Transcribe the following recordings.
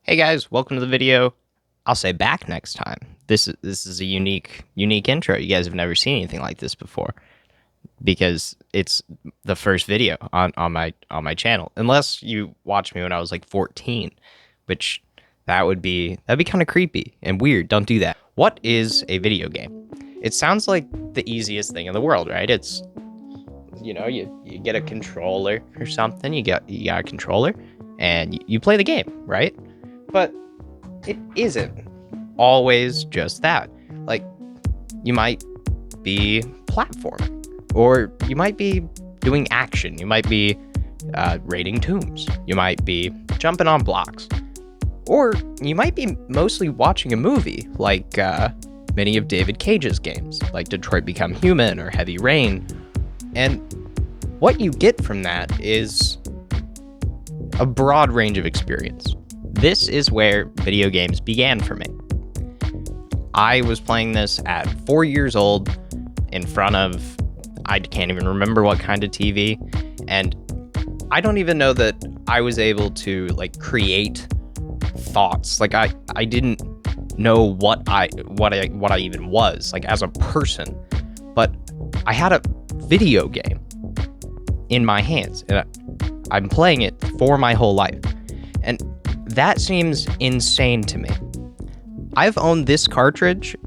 Hey guys, welcome to the video. I'll say back next time. This is a unique intro. You guys have never seen anything like this before because it's the first video on my channel. Unless you watched me when I was like 14, which that'd be kind of creepy and weird. Don't do that. What is a video game? It sounds like the easiest thing in the world, right? It's you get a controller or something. You got a controller and you play the game, right? But it isn't always just that. Like, you might be platforming, or you might be doing action. You might be raiding tombs. You might be jumping on blocks. Or you might be mostly watching a movie, like many of David Cage's games, like Detroit Become Human or Heavy Rain. And what you get from that is a broad range of experience. This is where video games began for me. I was playing this at 4 years old in front of, I can't even remember what kind of TV, and I don't even know that I was able to like create thoughts. Like I didn't know what I even was like as a person, but I had a video game in my hands and I'm playing it for my whole life. And that seems insane to me. I've owned this cartridge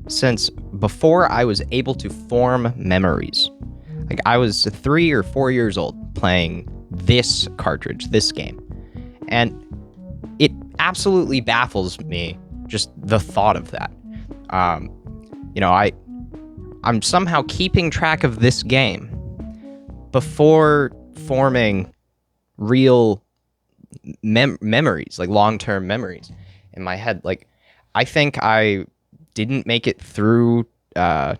since before I was able to form memories. Like, I was 3 or 4 years old playing this cartridge, this game. And it absolutely baffles me, just the thought of that. I'm somehow keeping track of this game before forming real memories, like long-term memories in my head. Like, I think I didn't make it through the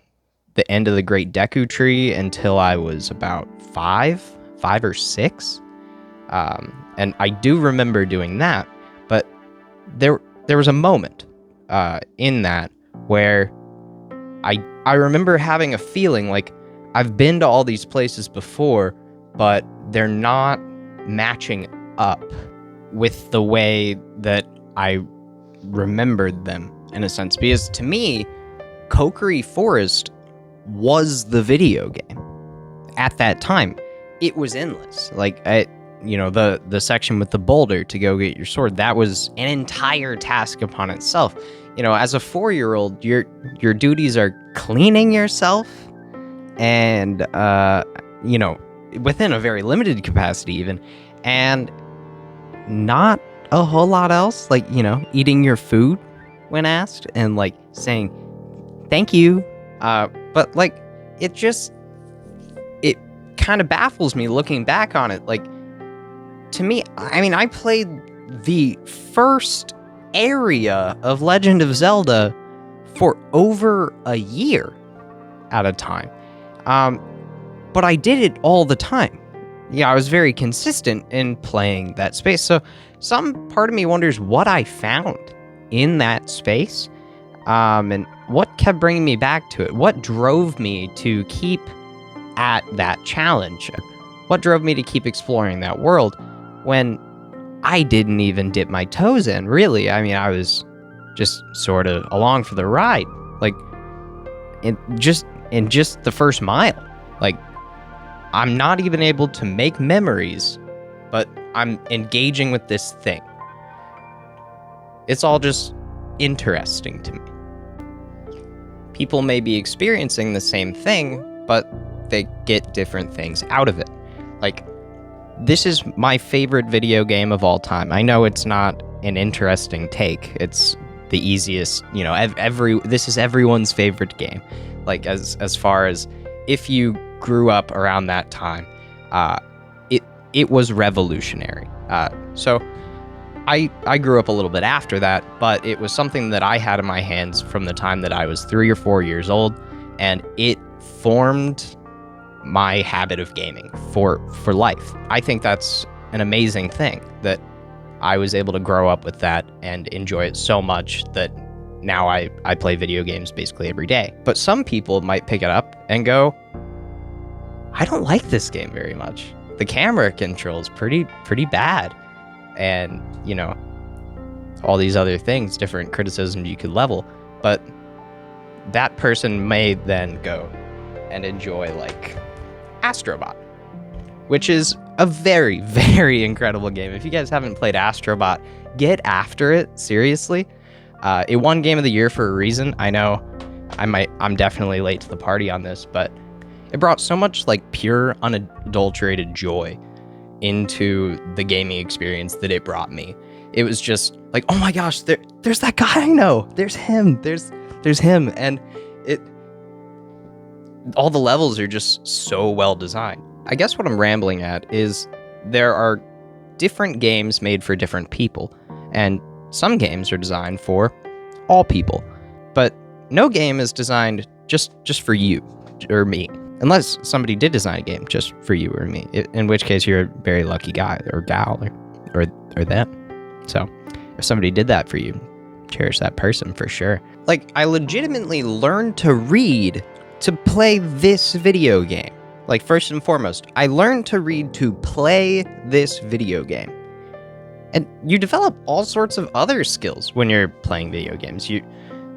end of the Great Deku Tree until I was about five or six. And I do remember doing that, but there was a moment in that where I remember having a feeling like I've been to all these places before, but they're not matching up with the way that I remembered them, in a sense. Because to me, Kokiri Forest was the video game. At that time, it was endless. Like, the section with the boulder to go get your sword, that was an entire task upon itself. As a 4-year-old, your duties are cleaning yourself and, within a very limited capacity even, and not a whole lot else, like, eating your food when asked and like saying thank you. But like, it kind of baffles me looking back on it. Like, to me, I mean, I played the first area of Legend of Zelda for over a year at a time. But I did it all the time. Yeah, I was very consistent in playing that space. So some part of me wonders what I found in that space, and what kept bringing me back to it. What drove me to keep at that challenge? What drove me to keep exploring that world when I didn't even dip my toes in, really? I mean, I was just sort of along for the ride, like in just the first mile. Like, I'm not even able to make memories, but I'm engaging with this thing. It's all just interesting to me. People may be experiencing the same thing, but they get different things out of it. Like, this is my favorite video game of all time. I know it's not an interesting take. It's the easiest, this is everyone's favorite game. Like, as far as if you grew up around that time, it was revolutionary. So I grew up a little bit after that, but it was something that I had in my hands from the time that I was 3 or 4 years old, and it formed my habit of gaming for life. I think that's an amazing thing, that I was able to grow up with that and enjoy it so much that now I play video games basically every day. But some people might pick it up and go, I don't like this game very much. The camera control is pretty bad. And, all these other things, different criticisms you could level, but that person may then go and enjoy like Astrobot, which is a very, very incredible game. If you guys haven't played Astrobot, get after it, seriously. It won Game of the Year for a reason. I know I'm definitely late to the party on this, but it brought so much like pure, unadulterated joy into the gaming experience that it brought me. It was just like, oh my gosh, there's that guy I know. There's him. There's him. And all the levels are just so well designed. I guess what I'm rambling at is there are different games made for different people, and some games are designed for all people, but no game is designed just for you or me, unless somebody did design a game just for you or me, in which case you're a very lucky guy or gal or them. So if somebody did that for you, cherish that person for sure. Like, I legitimately learned to read to play this video game. Like, first and foremost, I learned to read to play this video game. And you develop all sorts of other skills when you're playing video games. You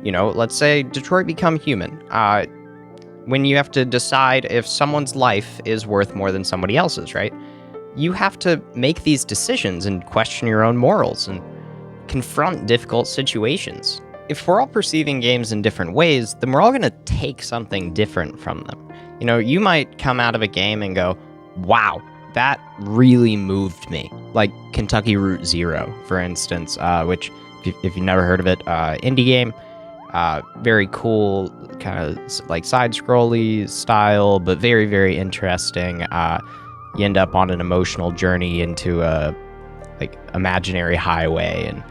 know, let's say Detroit Become Human. When you have to decide if someone's life is worth more than somebody else's, right? You have to make these decisions and question your own morals and confront difficult situations. If we're all perceiving games in different ways, then we're all going to take something different from them. You know, you might come out of a game and go, wow, that really moved me. Like Kentucky Route Zero, for instance, which, if you've never heard of it, indie game, very cool, kind of like side-scrolly style, but very, very interesting. You end up on an emotional journey into a like imaginary highway, and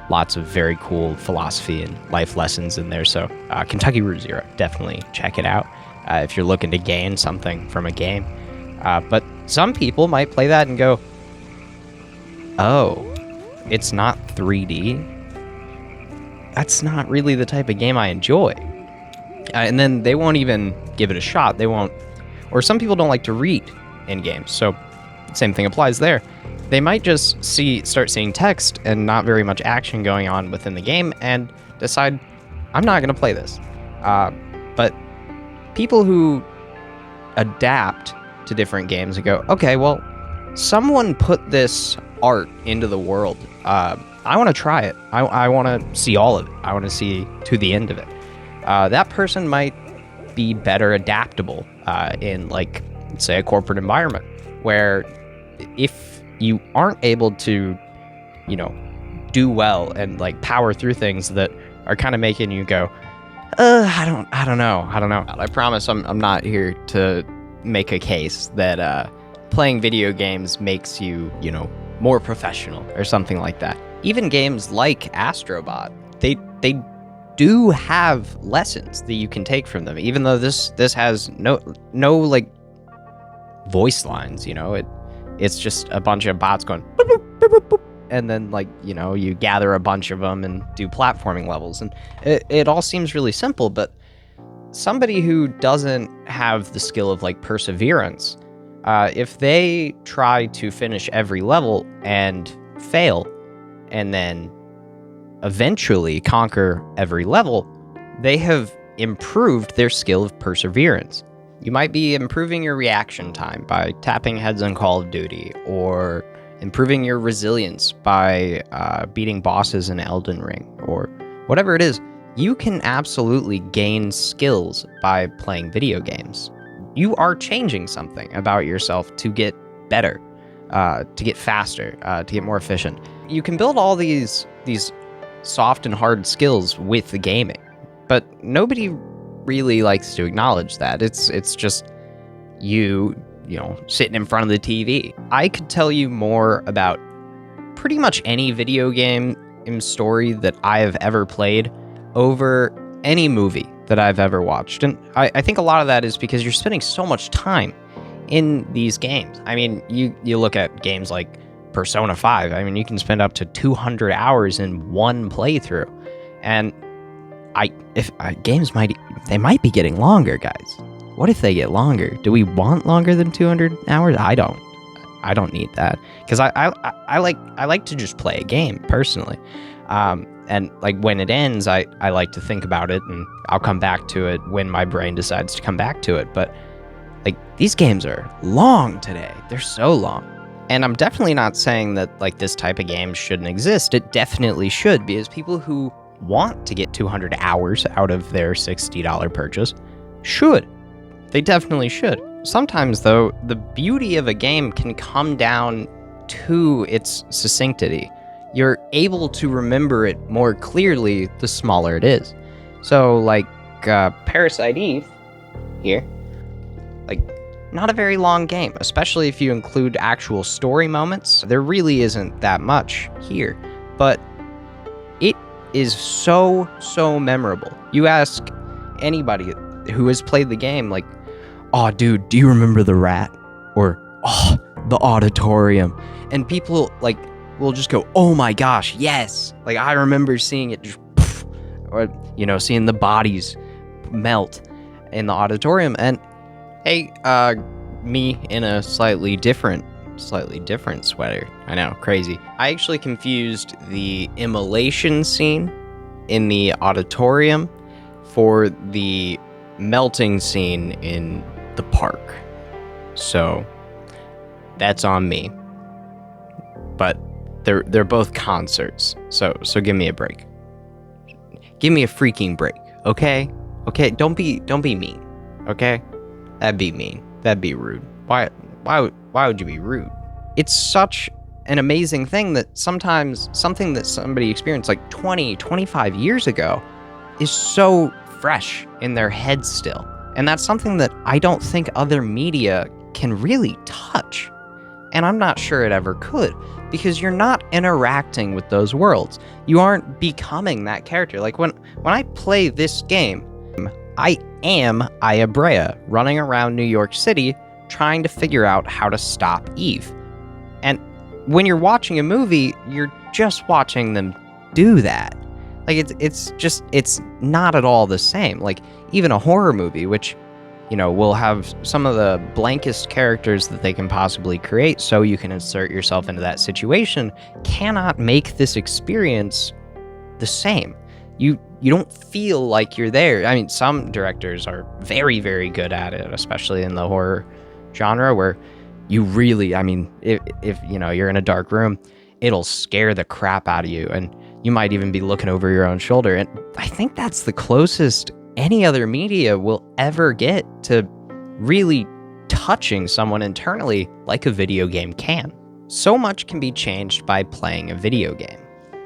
lots of very cool philosophy and life lessons in there. So Kentucky Route Zero, definitely check it out if you're looking to gain something from a game. But some people might play that and go, oh, it's not 3D. That's not really the type of game I enjoy. And then they won't even give it a shot. They won't, or some people don't like to read in games. So same thing applies there. They might just start seeing text and not very much action going on within the game and decide, I'm not going to play this. But people who adapt to different games and go, okay, well, someone put this art into the world. I want to try it. I want to see all of it. I want to see to the end of it. That person might be better adaptable in, like, say, a corporate environment, where if you aren't able to, you know, do well and like power through things that are kind of making you go, I don't know. I promise I'm not here to make a case that playing video games makes you, you know, more professional or something like that. Even games like Astrobot, they do have lessons that you can take from them, even though this has no like voice lines, you know. It's just a bunch of bots going boop, boop, boop, boop, boop, and then, like, you know, you gather a bunch of them and do platforming levels, and it all seems really simple. But somebody who doesn't have the skill of like perseverance, if they try to finish every level and fail, and then eventually conquer every level, they have improved their skill of perseverance. You might be improving your reaction time by tapping heads on Call of Duty, or improving your resilience by beating bosses in Elden Ring, or whatever it is. You can absolutely gain skills by playing video games. You are changing something about yourself to get better, to get faster, to get more efficient. You can build all these soft and hard skills with the gaming, but nobody really likes to acknowledge that. It's just you know, sitting in front of the TV. I could tell you more about pretty much any video game story that I have ever played over any movie that I've ever watched. And I think a lot of that is because you're spending so much time in these games. I mean, you look at games like Persona 5. I mean, you can spend up to 200 hours in one playthrough. And games might be getting longer, guys. What if they get longer? Do we want longer than 200 hours? I don't need that, because I like to just play a game personally. And like when it ends, I like to think about it, and I'll come back to it when my brain decides to come back to it. But like these games are long today. They're so long. And I'm definitely not saying that like this type of game shouldn't exist. It definitely should, because people who want to get 200 hours out of their $60 purchase should. They definitely should. Sometimes, though, the beauty of a game can come down to its succinctity. You're able to remember it more clearly the smaller it is. So, like, Parasite Eve here, like, not a very long game, especially if you include actual story moments. There really isn't that much here, but it is so memorable. You ask anybody who has played the game, like, oh, dude, do you remember the rat? Or, oh, the auditorium. And people, like, will just go, oh my gosh, yes. Like, I remember seeing it just, poof, or, you know, seeing the bodies melt in the auditorium. And, hey, me in a slightly different sweater. I know, crazy. I actually confused the immolation scene in the auditorium for the melting scene in the park. So that's on me. But they're both concerts. So give me a break. Give me a freaking break, okay? Okay, don't be mean, okay? That'd be mean. That'd be rude. Why would you be rude? It's such an amazing thing that sometimes something that somebody experienced like 20, 25 years ago is so fresh in their head still. And that's something that I don't think other media can really touch. And I'm not sure it ever could, because you're not interacting with those worlds. You aren't becoming that character. Like when I play this game, I am Aya Brea running around New York City trying to figure out how to stop Eve. And when you're watching a movie, you're just watching them do that. Like it's not at all the same. Like even a horror movie, which, you know, will have some of the blankest characters that they can possibly create so you can insert yourself into that situation, cannot make this experience the same. You don't feel like you're there. I mean, some directors are very, very good at it, especially in the horror genre, where you really, I mean, if you know, you're in a dark room, it'll scare the crap out of you, and you might even be looking over your own shoulder. And I think that's the closest any other media will ever get to really touching someone internally like a video game can. So much can be changed by playing a video game,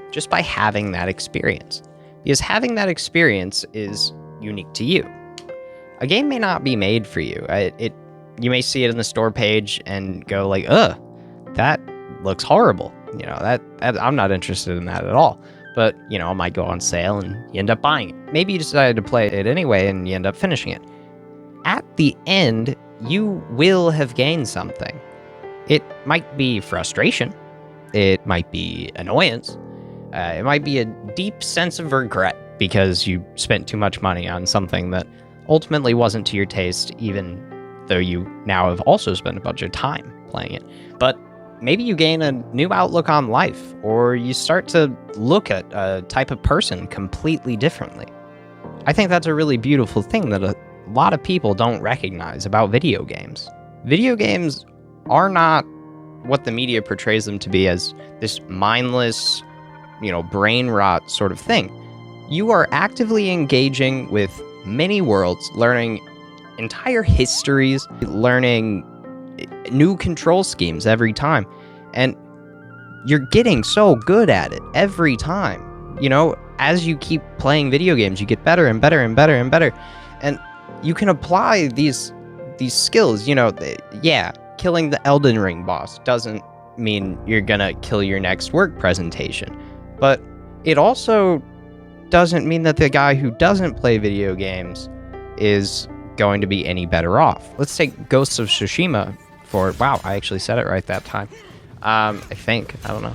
just by having that experience. Because having that experience is unique to you. A game may not be made for you. You may see it in the store page and go like, ugh, that looks horrible. You know, that I'm not interested in that at all. But, you know, it might go on sale and you end up buying it. Maybe you decided to play it anyway and you end up finishing it. At the end, you will have gained something. It might be frustration. It might be annoyance. It might be a deep sense of regret because you spent too much money on something that ultimately wasn't to your taste, even though you now have also spent a bunch of time playing it. But maybe you gain a new outlook on life, or you start to look at a type of person completely differently. I think that's a really beautiful thing that a lot of people don't recognize about video games. Video games are not what the media portrays them to be, as this mindless, you know, brain rot sort of thing. You are actively engaging with many worlds, learning entire histories, learning new control schemes every time. And you're getting so good at it every time. You know, as you keep playing video games, you get better and better and better and better. And you can apply these skills. You know, yeah, killing the Elden Ring boss doesn't mean you're gonna kill your next work presentation. But it also doesn't mean that the guy who doesn't play video games is going to be any better off. Let's take Ghosts of Tsushima for, wow, I actually said it right that time. I think, I don't know.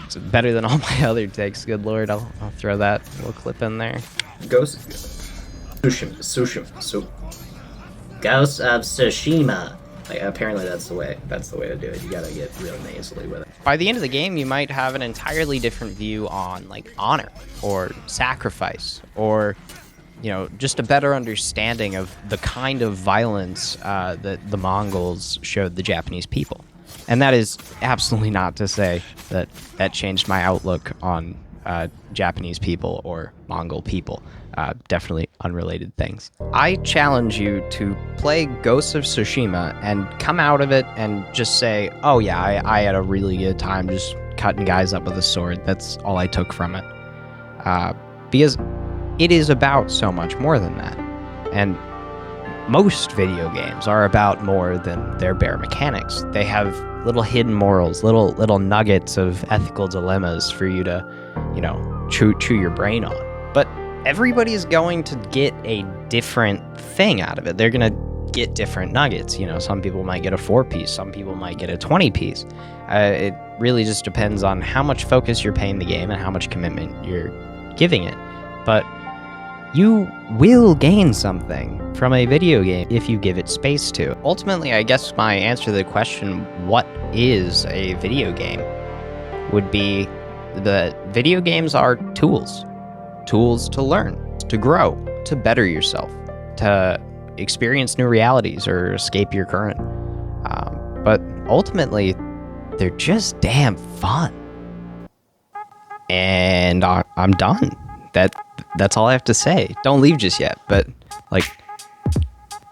It's better than all my other takes, good lord. I'll throw that little clip in there. Ghosts of Tsushima. Like, apparently that's the way to do it. You gotta get real nasally with it. by the end of the game, you might have an entirely different view on like honor or sacrifice, or just a better understanding of the kind of violence that the Mongols showed the Japanese people. And that is absolutely not to say that that changed my outlook on Japanese people or Mongol people. Definitely unrelated things. I challenge you to play Ghost of Tsushima and come out of it and just say, oh yeah, I had a really good time just cutting guys up with a sword. That's all I took from it. Because it is about so much more than that. And most video games are about more than their bare mechanics. They have little hidden morals, little nuggets of ethical dilemmas for you to, chew your brain on. But everybody's going to get a different thing out of it. They're going to get different nuggets. Some people might get a 4-piece, some people might get a 20-piece. It really just depends on how much focus you're paying the game and how much commitment you're giving it. But you will gain something from a video game if you give it space to. Ultimately, I guess my answer to the question, what is a video game, would be that video games are tools. Tools to learn, to grow, to better yourself, to experience new realities or escape your current. But ultimately, they're just damn fun. And I'm done. That's all I have to say. Don't leave just yet, but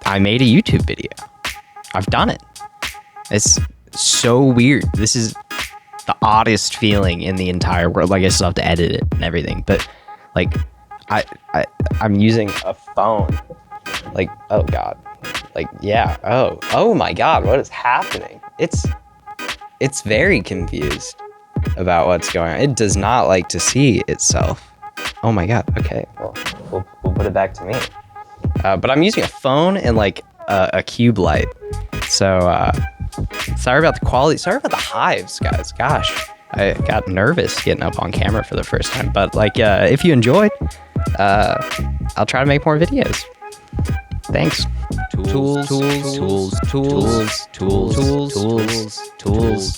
I made a YouTube video. I've done it. It's so weird. This is the oddest feeling in the entire world. I still have to edit it and everything, but I'm using a phone. Oh god. Yeah. Oh my god, what is happening? It's very confused about what's going on. It does not like to see itself. Oh my god. Okay. Well, we'll put it back to me. But I'm using a phone and a cube light. So sorry about the quality. Sorry about the hives, guys. Gosh, I got nervous getting up on camera for the first time. But if you enjoyed, I'll try to make more videos. Thanks. Tools.